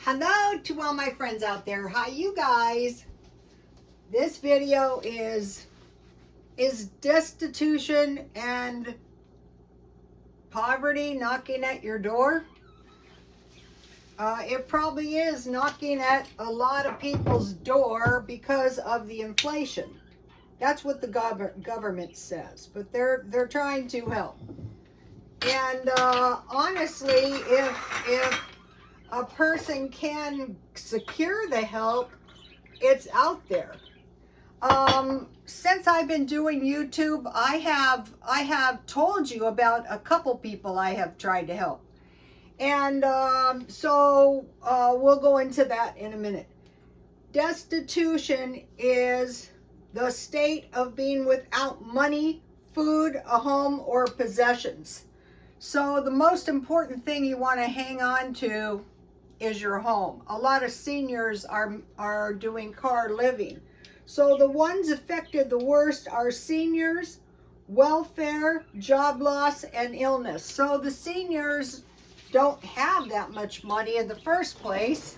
Hello to all my friends out there. Hi, you guys. This video is destitution and poverty knocking at your door? It probably is knocking at a lot of people's door because of the inflation. That's what the government says, but they're trying to help. And honestly, if a person can secure the help, it's out there. Since I've been doing YouTube, I have told you about a couple people I have tried to help. And so we'll go into that in a minute. Destitution is the state of being without money, food, a home, or possessions. So the most important thing you want to hang on to is your home. A lot of seniors are doing car living. So the ones affected the worst are seniors, welfare, job loss, and illness. So the seniors don't have that much money in the first place,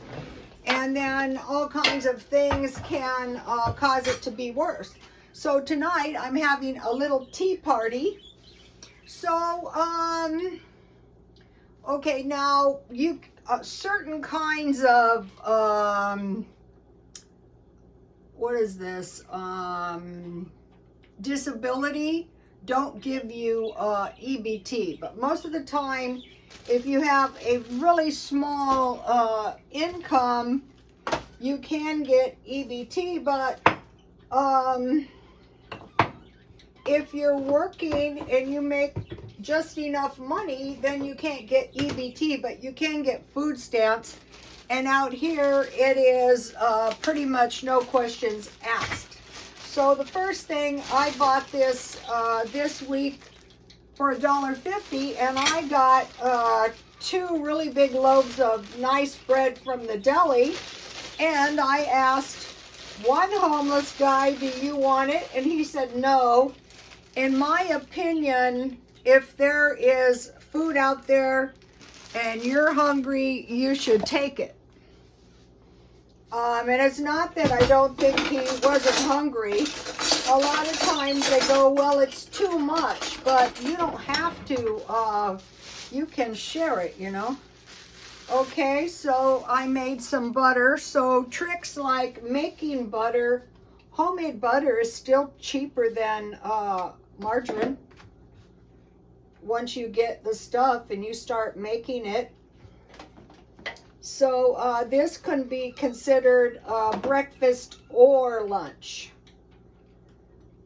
and then all kinds of things can cause it to be worse. So tonight I'm having a little tea party. So okay, now you certain kinds of what is this, disability don't give you EBT, but most of the time if you have a really small income, you can get EBT. But if you're working and you make just enough money, then you can't get EBT, but you can get food stamps. And out here it is pretty much no questions asked. So the first thing, I bought this this week for $1.50, and I got 2 really big loaves of nice bread from the deli. And I asked one homeless guy, do you want it? And he said no. In my opinion, if there is food out there and you're hungry, you should take it. And it's not that I don't think he wasn't hungry. A lot of times they go, well, it's too much, but you don't have to. You can share it, you know. Okay, so I made some butter. So tricks like making butter, homemade butter is still cheaper than margarine. Once you get the stuff and you start making it. So this can be considered breakfast or lunch.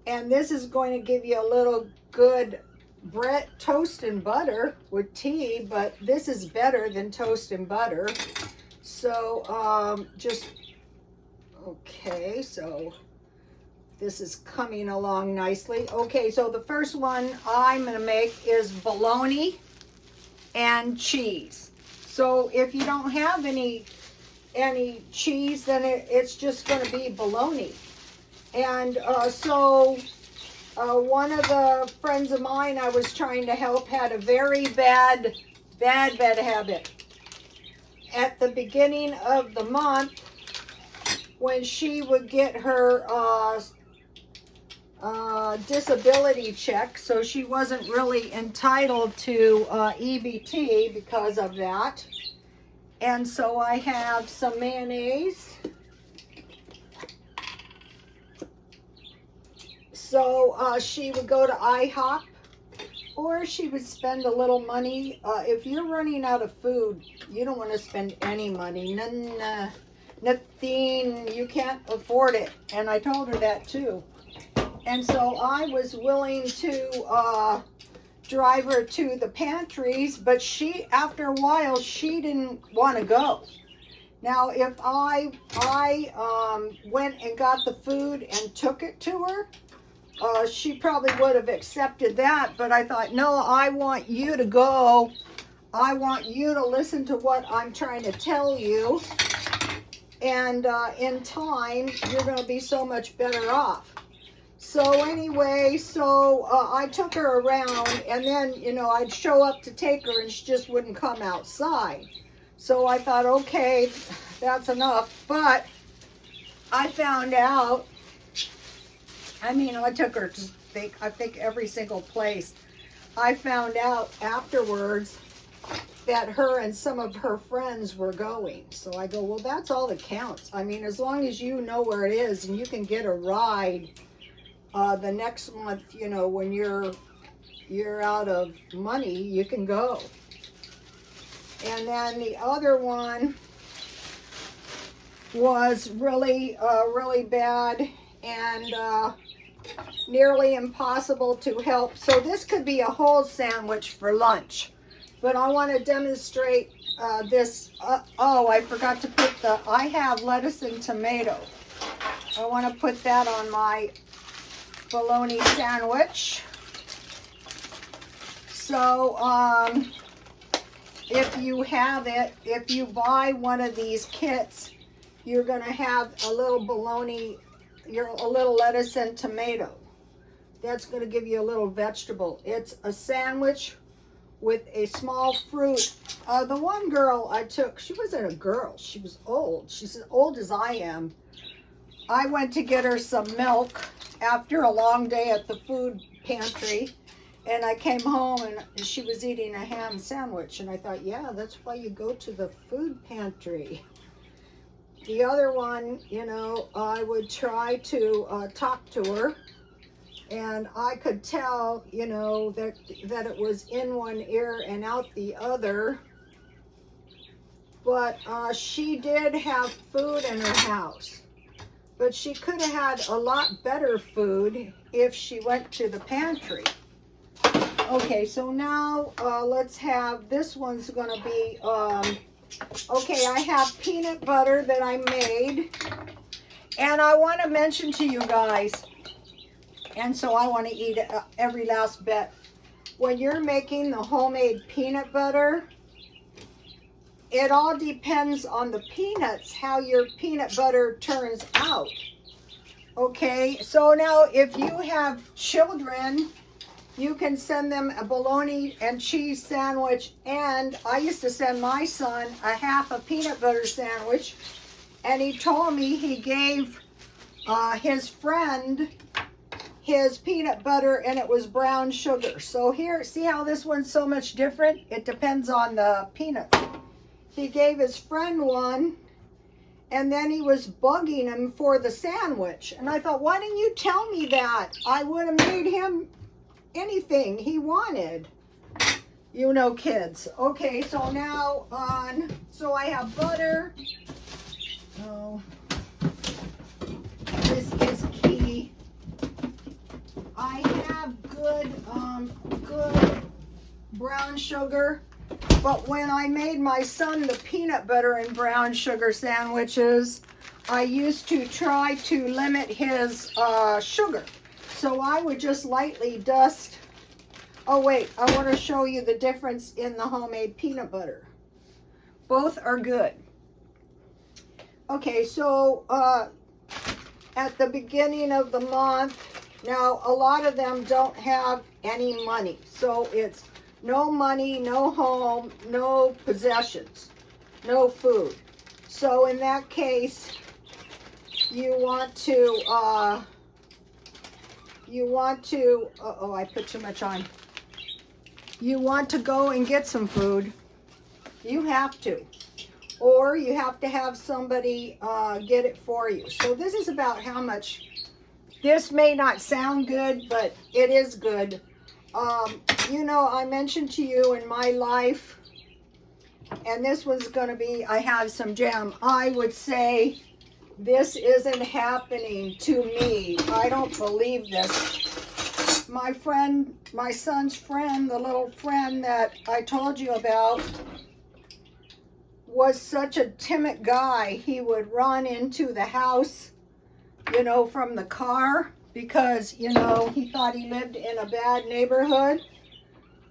And this is going to give you a little good bread, toast and butter with tea, but this is better than toast and butter. So okay, so this is coming along nicely. Okay, so the first one I'm going to make is bologna and cheese. So if you don't have any cheese, then it's just going to be bologna. And so one of the friends of mine I was trying to help had a very bad habit. At the beginning of the month, when she would get her disability check, so she wasn't really entitled to EBT because of that. And so I have some mayonnaise. So she would go to IHOP, or she would spend a little money. If you're running out of food, you don't want to spend any money. Nothing, you can't afford it. And I told her that too. And so I was willing to drive her to the pantries, but after a while, she didn't want to go. Now, if I went and got the food and took it to her, she probably would have accepted that. But I thought, no, I want you to go. I want you to listen to what I'm trying to tell you. And in time, you're going to be so much better off. So anyway, I took her around, and then, you know, I'd show up to take her and she just wouldn't come outside. So I thought, okay, that's enough. But I found out, I mean, I took her to I think every single place. I found out afterwards that her and some of her friends were going. So I go, well, that's all that counts. I mean, as long as you know where it is and you can get a ride the next month, you know, when you're out of money, you can go. And then the other one was really, really bad and nearly impossible to help. So this could be a whole sandwich for lunch. But I want to demonstrate this. Oh, I forgot to put I have lettuce and tomato. I want to put that on my bologna sandwich. So, if you have it, if you buy one of these kits, you're going to have a little bologna, a little lettuce and tomato. That's going to give you a little vegetable. It's a sandwich with a small fruit. The one girl I took, she wasn't a girl. She was old. She's as old as I am. I went to get her some milk after a long day at the food pantry. And I came home and she was eating a ham sandwich. And I thought, yeah, that's why you go to the food pantry. The other one, you know, I would try to talk to her. And I could tell, you know, that it was in one ear and out the other. But she did have food in her house. But she could have had a lot better food if she went to the pantry. Okay, so now let's have, this one's going to be, okay, I have peanut butter that I made. And I want to mention to you guys, and so I want to eat every last bit. When you're making the homemade peanut butter, it all depends on the peanuts, how your peanut butter turns out. Okay, so now if you have children, you can send them a bologna and cheese sandwich. And I used to send my son a half a peanut butter sandwich. And he told me he gave his friend his peanut butter and it was brown sugar. So here, see how this one's so much different? It depends on the peanuts. He gave his friend one and then he was bugging him for the sandwich. And I thought, why didn't you tell me that? I would have made him anything he wanted. You know, kids. Okay, so now so I have butter. Oh, this is key. I have good brown sugar, but when I made my son the peanut butter and brown sugar sandwiches, I used to try to limit his sugar. So I would just lightly dust. Oh wait, I want to show you the difference in the homemade peanut butter. Both are good. Okay, so at the beginning of the month, now a lot of them don't have any money. So it's no money, no home, no possessions, no food. So in that case, you want to, uh-oh, I put too much on. You want to go and get some food. You have to. Or you have to have somebody get it for you. So this is about how much. This may not sound good, but it is good. You know, I mentioned to you in my life, and this one's going to be, I have some jam. I would say this isn't happening to me. I don't believe this. My friend, my son's friend, the little friend that I told you about, was such a timid guy. He would run into the house, you know, from the car because, you know, he thought he lived in a bad neighborhood.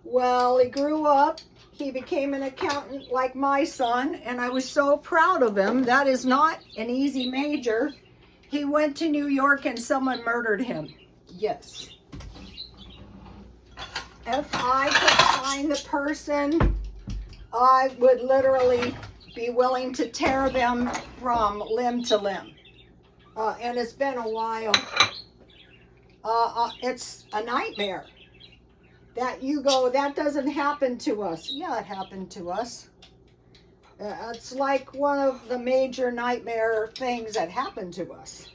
Well, he grew up. He became an accountant like my son, and I was so proud of him. That is not an easy major. He went to New York and someone murdered him. Yes. If I could find the person, I would literally be willing to tear them from limb to limb. And it's been a while. It's a nightmare that you go, that doesn't happen to us. Yeah, it happened to us. It's like one of the major nightmare things that happened to us.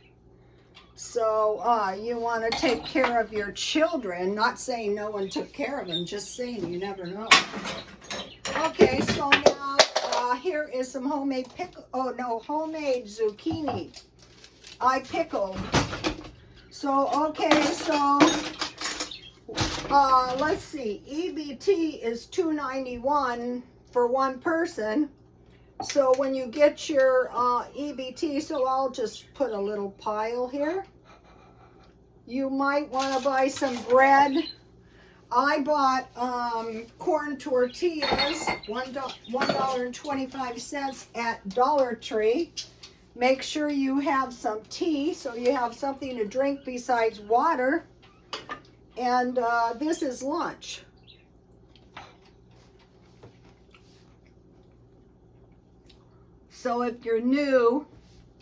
So you want to take care of your children, not saying no one took care of them, just saying you never know. Okay, so now here is some homemade homemade zucchini. I pickled. So, okay, so let's see, EBT is $2.91 for one person. So when you get your EBT, so I'll just put a little pile here. You might want to buy some bread. I bought corn tortillas, $1.25 at Dollar Tree. Make sure you have some tea so you have something to drink besides water. And this is lunch. So if you're new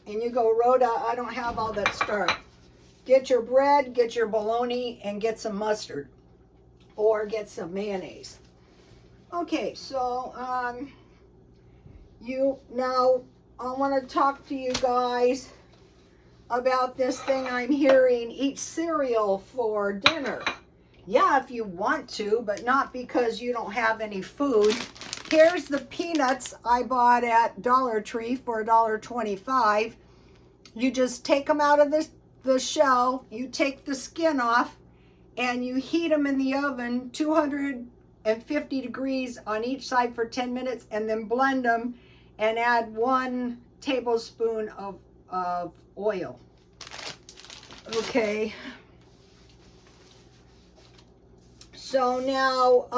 and you go, Rhoda, I don't have all that stuff, get your bread, get your bologna, and get some mustard. Or get some mayonnaise. Okay, so now I want to talk to you guys about this thing I'm hearing, eat cereal for dinner. Yeah, if you want to, but not because you don't have any food. Here's the peanuts I bought at Dollar Tree for $1.25. You just take them out of the shell, you take the skin off, and you heat them in the oven, 250 degrees on each side for 10 minutes, and then blend them and add 1 tablespoon of oil. Okay. So now,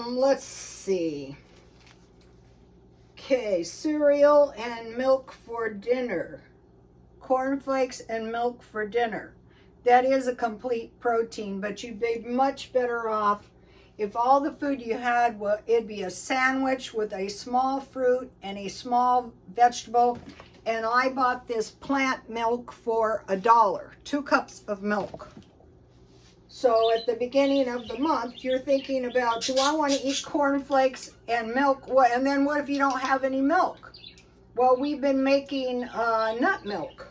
let's see. Okay, cereal and milk for dinner. Cornflakes and milk for dinner. That is a complete protein, but you'd be much better off if all the food you had, it'd be a sandwich with a small fruit and a small vegetable. And I bought this plant milk for $1, 2 cups of milk. So at the beginning of the month, you're thinking about, do I want to eat cornflakes and milk? And then what if you don't have any milk? Well, we've been making nut milk.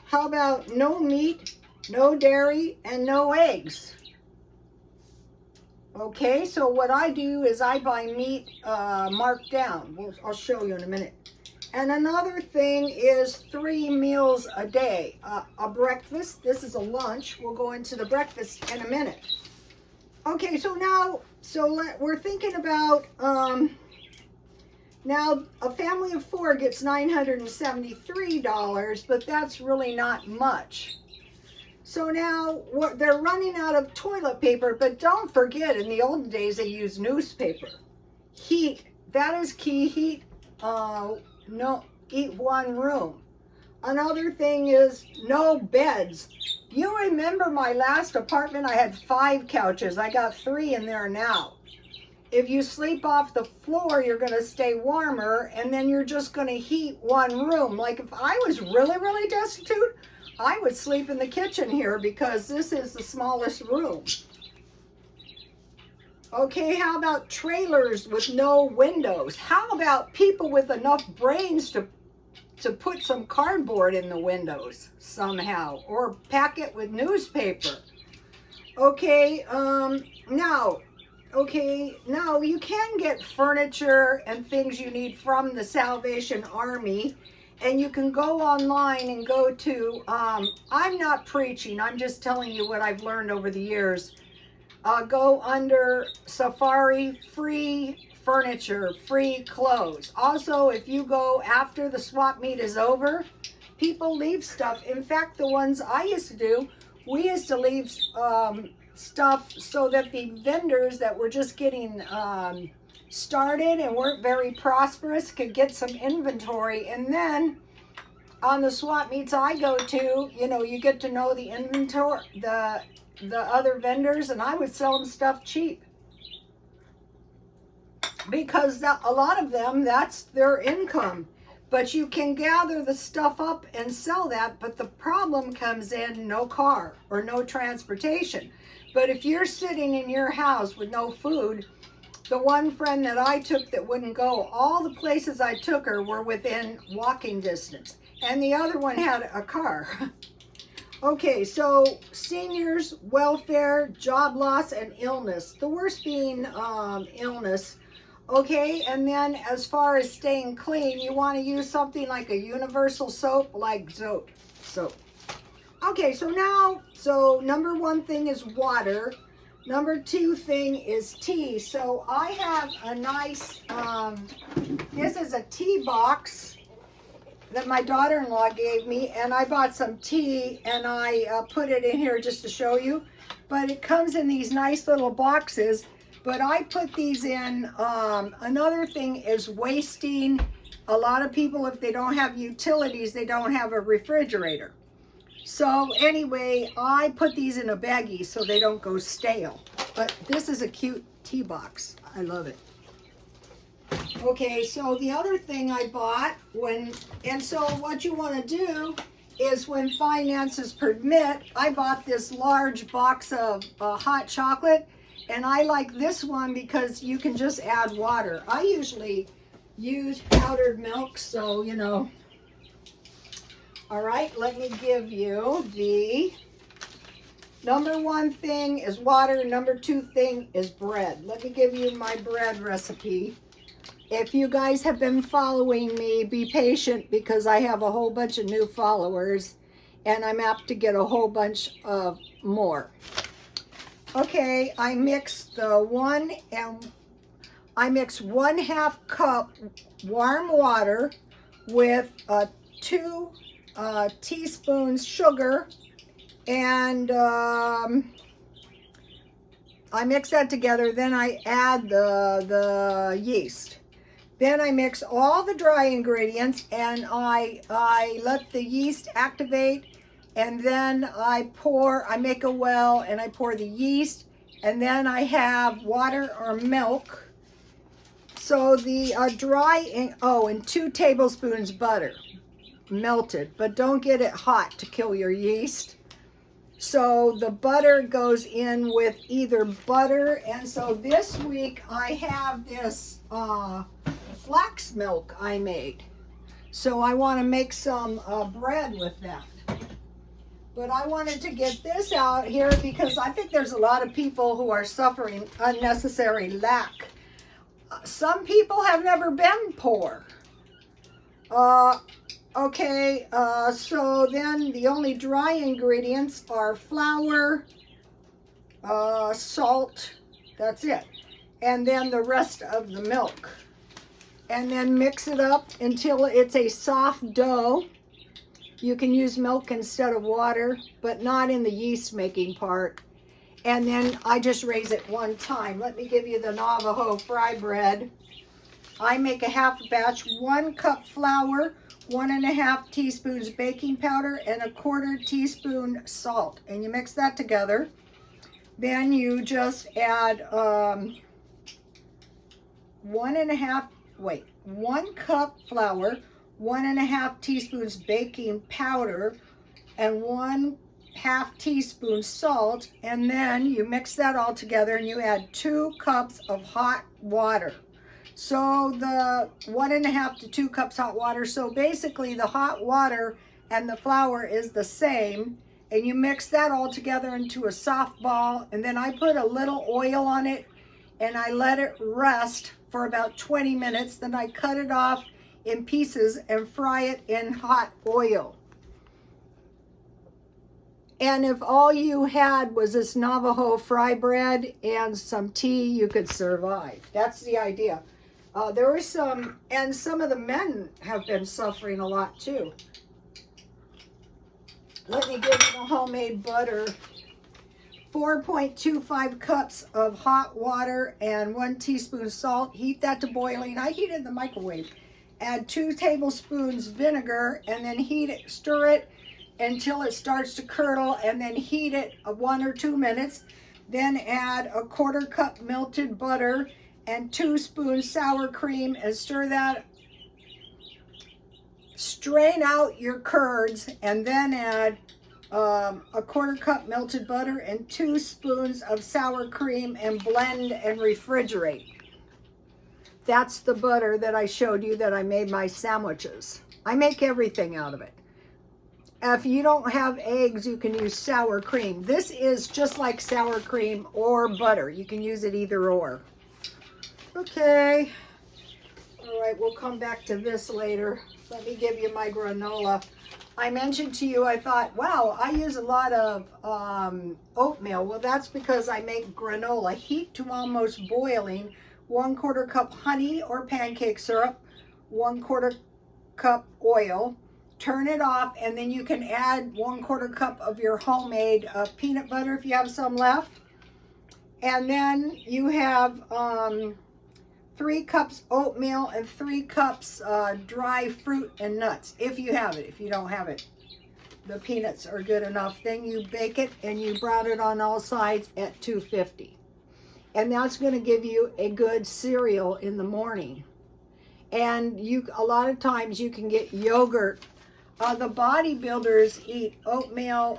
How about no meat, no dairy, and no eggs? Okay, so what I do is I buy meat Markdown. I'll show you in a minute. And another thing is 3 meals a day. A breakfast, this is a lunch. We'll go into the breakfast in a minute. Okay, so now, we're thinking about, now a family of 4 gets $973, but that's really not much. So now they're running out of toilet paper, but don't forget, in the olden days they used newspaper. Heat, that is key. Heat, eat 1 room. Another thing is no beds. You remember my last apartment, I had 5 couches. I got 3 in there now. If you sleep off the floor, you're going to stay warmer, and then you're just going to heat 1 room. Like if I was really, really destitute, I would sleep in the kitchen here because this is the smallest room. Okay, how about trailers with no windows? How about people with enough brains to put some cardboard in the windows somehow, or pack it with newspaper? Okay, now you can get furniture and things you need from the Salvation Army, and you can go online and go to, I'm not preaching, I'm just telling you what I've learned over the years. Go under Safari, free furniture, free clothes. Also, if you go after the swap meet is over, people leave stuff. In fact, the ones I used to do, we used to leave stuff so that the vendors that were just getting started and weren't very prosperous could get some inventory. And then on the swap meets I go to, you get to know the inventory, the other vendors, and I would sell them stuff cheap. because a lot of them, that's their income. But you can gather the stuff up and sell that, but the problem comes in no car or no transportation. But if you're sitting in your house with no food, the one friend that I took that wouldn't go, all the places I took her were within walking distance. And the other one had a car. Okay, so seniors, welfare, job loss, and illness. The worst being illness. Okay, and then as far as staying clean, you want to use something like a universal soap like Zote soap. Okay, so now, number one thing is water. Number two thing is tea. So I have a nice, this is a tea box that my daughter-in-law gave me, and I bought some tea and I put it in here just to show you. But it comes in these nice little boxes. But I put these in, another thing is wasting. A lot of people, if they don't have utilities, they don't have a refrigerator. So anyway, I put these in a baggie so they don't go stale. But this is a cute tea box. I love it. Okay, so the other thing I bought so what you want to do is when finances permit, I bought this large box of hot chocolate. And I like this one because you can just add water. I usually use powdered milk, so you know. All right, let me give you the number one thing is water. Number two thing is bread. Let me give you my bread recipe. If you guys have been following me, be patient because I have a whole bunch of new followers and I'm apt to get a whole bunch of more. Okay, I mix 1/2 cup warm water with 2 teaspoons sugar, and I mix that together. Then I add the yeast. Then I mix all the dry ingredients and I let the yeast activate. And then I make a well and I pour the yeast, and then I have water or milk. So the and 2 tablespoons butter, melted, but don't get it hot to kill your yeast. So the butter goes in with either butter, and so this week I have this flax milk I made. So I want to make some bread with that. But I wanted to get this out here because I think there's a lot of people who are suffering unnecessary lack. Some people have never been poor. Okay, so then the only dry ingredients are flour, salt, that's it. And then the rest of the milk. And then mix it up until it's a soft dough. You can use milk instead of water, but not in the yeast making part. And then I just raise it one time. Let me give you the Navajo fry bread. I make a half batch, 1 cup flour, 1.5 teaspoons baking powder, and 1/4 teaspoon salt. And you mix that together. Then you just add 1 cup flour, 1.5 teaspoons baking powder, and 1/2 teaspoon salt, and then you mix that all together and you add 2 cups of hot water. So the 1.5 to 2 cups hot water. So basically the hot water and the flour is the same, and you mix that all together into a soft ball, and then I put a little oil on it and I let it rest for about 20 minutes. Then I cut it off in pieces and fry it in hot oil. And if all you had was this Navajo fry bread and some tea, you could survive. That's the idea. There was some of the men have been suffering a lot too. Let me give you the homemade butter. 4.25 cups of hot water and 1 teaspoon salt. Heat that to boiling. I heat it in the microwave. Add 2 tablespoons vinegar and then stir it until it starts to curdle, and then heat it 1 or 2 minutes. Then add 1/4 cup melted butter and 2 spoons sour cream, and stir that. Strain out your curds and then add a 1/4 cup melted butter and 2 spoons of sour cream and blend and refrigerate. That's the butter that I showed you that I made my sandwiches. I make everything out of it. If you don't have eggs, you can use sour cream. This is just like sour cream or butter. You can use it either or. Okay. All right, we'll come back to this later. Let me give you my granola. I mentioned to you, I thought, wow, I use a lot of oatmeal. Well, that's because I make granola. Heat to almost boiling, 1/4 cup honey or pancake syrup, 1/4 cup oil. Turn it off, and then you can add 1/4 cup of your homemade peanut butter if you have some left. And then you have 3 cups oatmeal and 3 cups dry fruit and nuts, if you have it. If you don't have it, the peanuts are good enough. Then you bake it and you brown it on all sides at 250. And that's going to give you a good cereal in the morning. And a lot of times you can get yogurt. The bodybuilders eat oatmeal,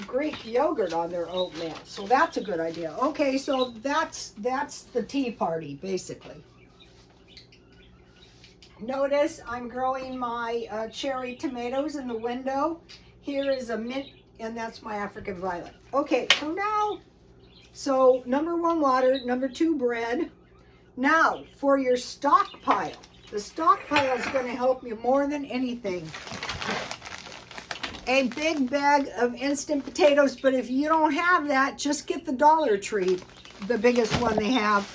Greek yogurt on their oatmeal, so that's a good idea. Okay, so that's the tea party basically. Notice I'm growing my cherry tomatoes in the window. Here is a mint, and that's my African violet. Okay, so number 1 water, number 2 bread. Now for your stockpile. The stockpile is going to help you more than anything. A big bag of instant potatoes, but if you don't have that, just get the Dollar Tree, the biggest one they have.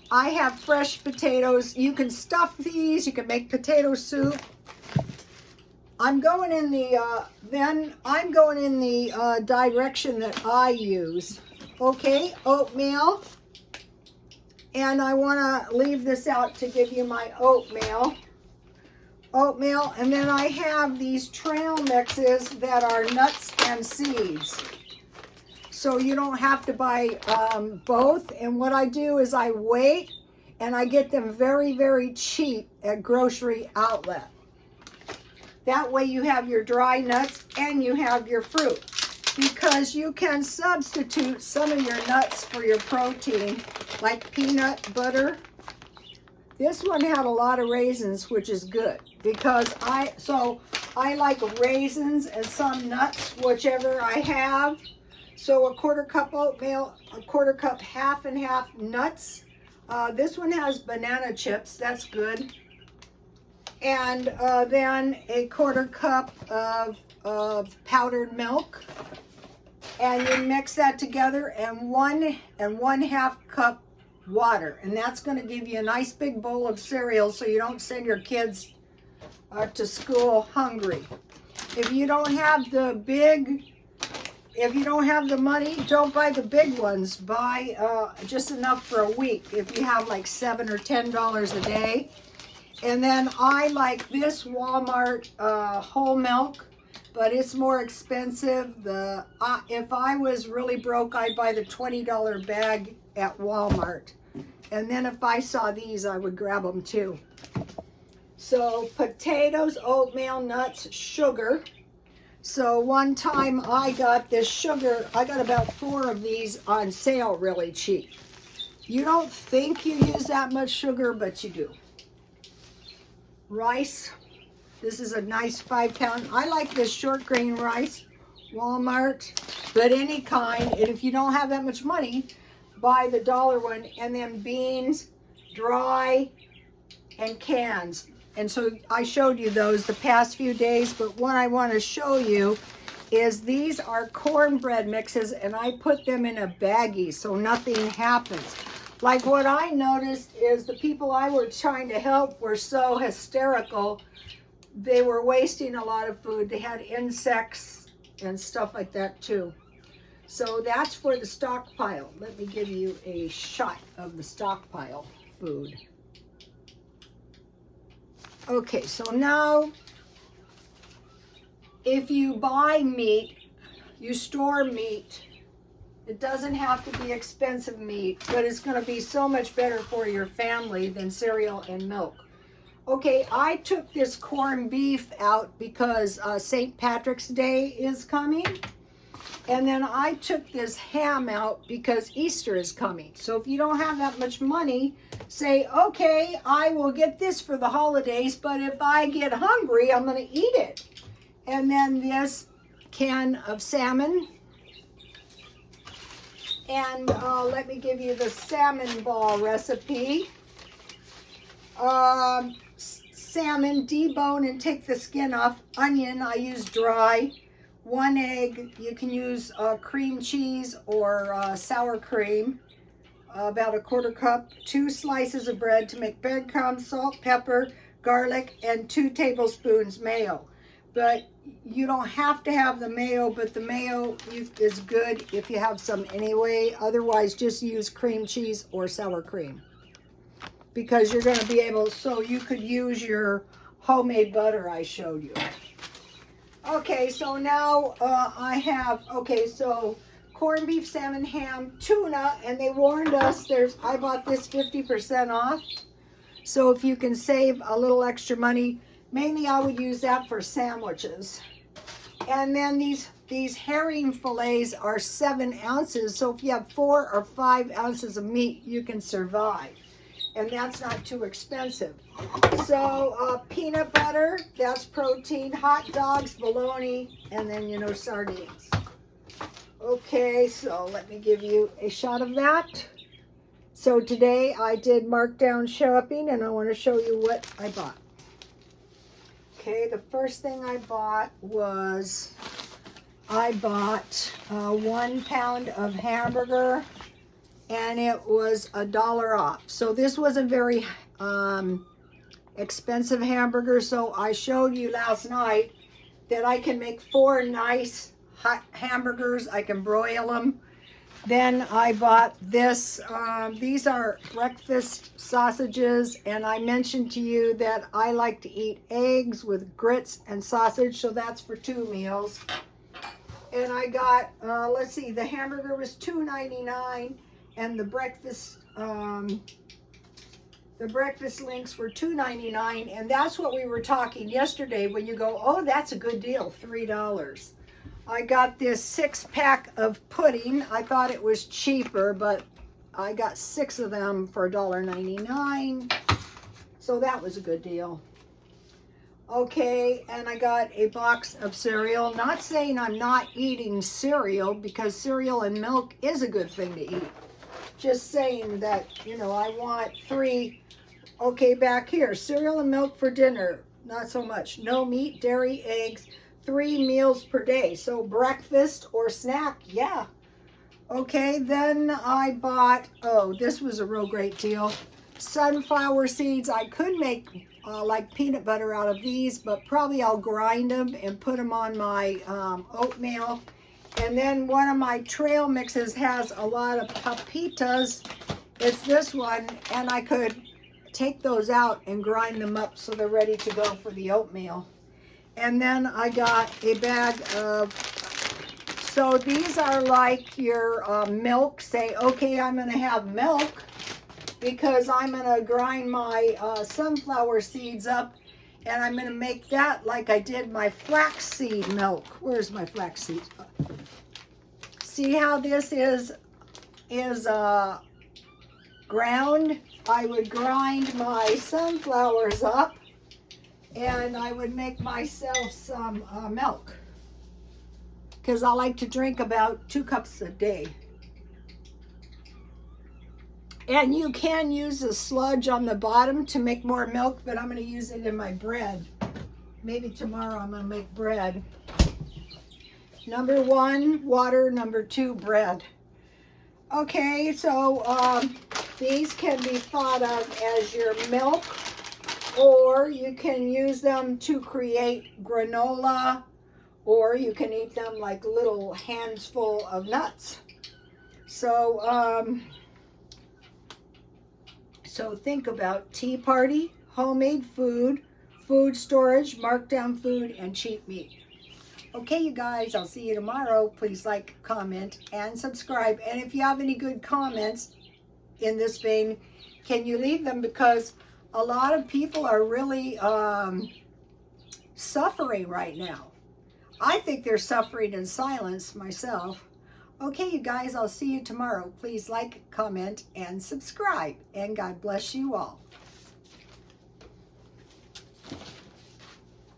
I have fresh potatoes. You can stuff these, you can make potato soup. I'm going in the direction that I use. Okay, oatmeal. And I want to leave this out to give you my oatmeal. And then I have these trail mixes that are nuts and seeds. So you don't have to buy both. And what I do is I wait, and I get them very, very cheap at grocery outlet. That way you have your dry nuts and you have your fruit. Because you can substitute some of your nuts for your protein, like peanut butter. This one had a lot of raisins, which is good because I like raisins and some nuts, whichever I have. So a 1/4 cup oatmeal, a 1/4 cup half and half nuts. This one has banana chips, that's good. And then a 1/4 cup of powdered milk. And you mix that together, and 1.5 cup water, and that's going to give you a nice big bowl of cereal so you don't send your kids to school hungry. If you don't have the money, don't buy the big ones. Buy just enough for a week if you have like $7 or $10 a day. And then I like this Walmart whole milk, but it's more expensive. If I was really broke, I'd buy the $20 bag at Walmart. And then if I saw these, I would grab them too. So potatoes, oatmeal, nuts, sugar. So one time I got this sugar, I got about 4 of these on sale really cheap. You don't think you use that much sugar, but you do. Rice. This is a nice 5-pound. I like this short grain rice, Walmart, but any kind. And if you don't have that much money, buy the dollar one. And then beans, dry and cans. And so I showed you those the past few days, but what I want to show you is these are cornbread mixes, and I put them in a baggie so nothing happens. Like what I noticed is the people I were trying to help were so hysterical. They were wasting a lot of food. They had insects and stuff like that too. So that's for the stockpile. Let me give you a shot of the stockpile food. Okay, so now if you buy meat, you store meat, It doesn't have to be expensive meat, but it's going to be so much better for your family than cereal and milk. Okay, I took this corned beef out because St. Patrick's Day is coming. And then I took this ham out because Easter is coming. So if you don't have that much money, say, okay, I will get this for the holidays, but if I get hungry, I'm going to eat it. And then this can of salmon. And let me give you the salmon ball recipe. Salmon, debone and take the skin off. Onion, I use dry. 1 egg. You can use cream cheese or sour cream. About 1/4 cup. 2 slices of bread to make breadcrumbs, salt, pepper, garlic, and 2 tablespoons mayo. But you don't have to have the mayo, but the mayo is good if you have some anyway. Otherwise, just use cream cheese or sour cream. Because you're going to be able, so you could use your homemade butter I showed you. Okay, so now I have, okay, so corned beef, salmon, ham, tuna, and they warned us, I bought this 50% off. So if you can save a little extra money, mainly I would use that for sandwiches. And then these herring fillets are 7 ounces, so if you have 4 or 5 ounces of meat, you can survive. And that's not too expensive. So peanut butter, that's protein, hot dogs, bologna, and then, you know, sardines. Okay, so let me give you a shot of that. So today I did markdown shopping, and I want to show you what I bought. Okay, the first thing I bought was, I bought 1 pound of hamburger, and it was $1 off. So this was a very expensive hamburger. So I showed you last night that I can make 4 nice hot hamburgers. I can broil them. Then I bought this. These are breakfast sausages, and I mentioned to you that I like to eat eggs with grits and sausage, so that's for 2 meals. And I got, let's see, the hamburger was $2.99. And the breakfast links were $2.99, and that's what we were talking yesterday when you go, oh, that's a good deal, $3. I got this 6-pack of pudding. I thought it was cheaper, but I got 6 of them for $1.99, so that was a good deal. Okay, and I got a box of cereal. Not saying I'm not eating cereal, because cereal and milk is a good thing to eat. Just saying that, you know, I want 3. Okay, back here, cereal and milk for dinner. Not so much. No meat, dairy, eggs, 3 meals per day. So breakfast or snack, yeah. Okay, then I bought, oh, this was a real great deal. Sunflower seeds. I could make like peanut butter out of these, but probably I'll grind them and put them on my oatmeal. And then one of my trail mixes has a lot of papitas. It's this one, and I could take those out and grind them up so they're ready to go for the oatmeal. And then I got a bag of, so these are like your milk. Say, okay, I'm going to have milk because I'm going to grind my sunflower seeds up, and I'm going to make that like I did my flaxseed milk. Where's my flaxseed? See how this is ground? I would grind my sunflowers up, and I would make myself some milk, because I like to drink about 2 cups a day. And you can use the sludge on the bottom to make more milk, but I'm going to use it in my bread. Maybe tomorrow I'm going to make bread. Number 1, water. Number 2, bread. Okay, so these can be thought of as your milk, or you can use them to create granola, or you can eat them like little handsful of nuts. So, so think about tea party, homemade food, food storage, markdown food, and cheap meat. Okay, you guys, I'll see you tomorrow. Please like, comment, and subscribe. And if you have any good comments in this vein, can you leave them? Because a lot of people are really suffering right now. I think they're suffering in silence myself. Okay, you guys, I'll see you tomorrow. Please like, comment, and subscribe. And God bless you all.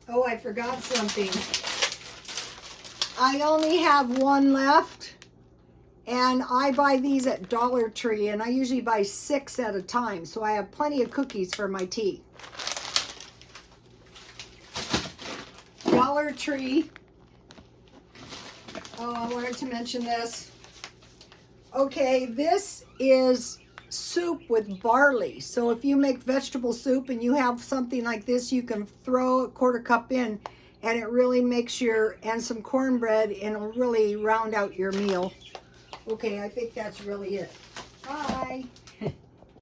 Oh, I forgot something. I only have one left, and I buy these at Dollar Tree, and I usually buy 6 at a time, so I have plenty of cookies for my tea. Dollar Tree. Oh, I wanted to mention this. Okay, this is soup with barley. So if you make vegetable soup and you have something like this, you can throw a 1/4 cup in, and it really makes and some cornbread, and it'll really round out your meal. Okay, I think that's really it. Bye.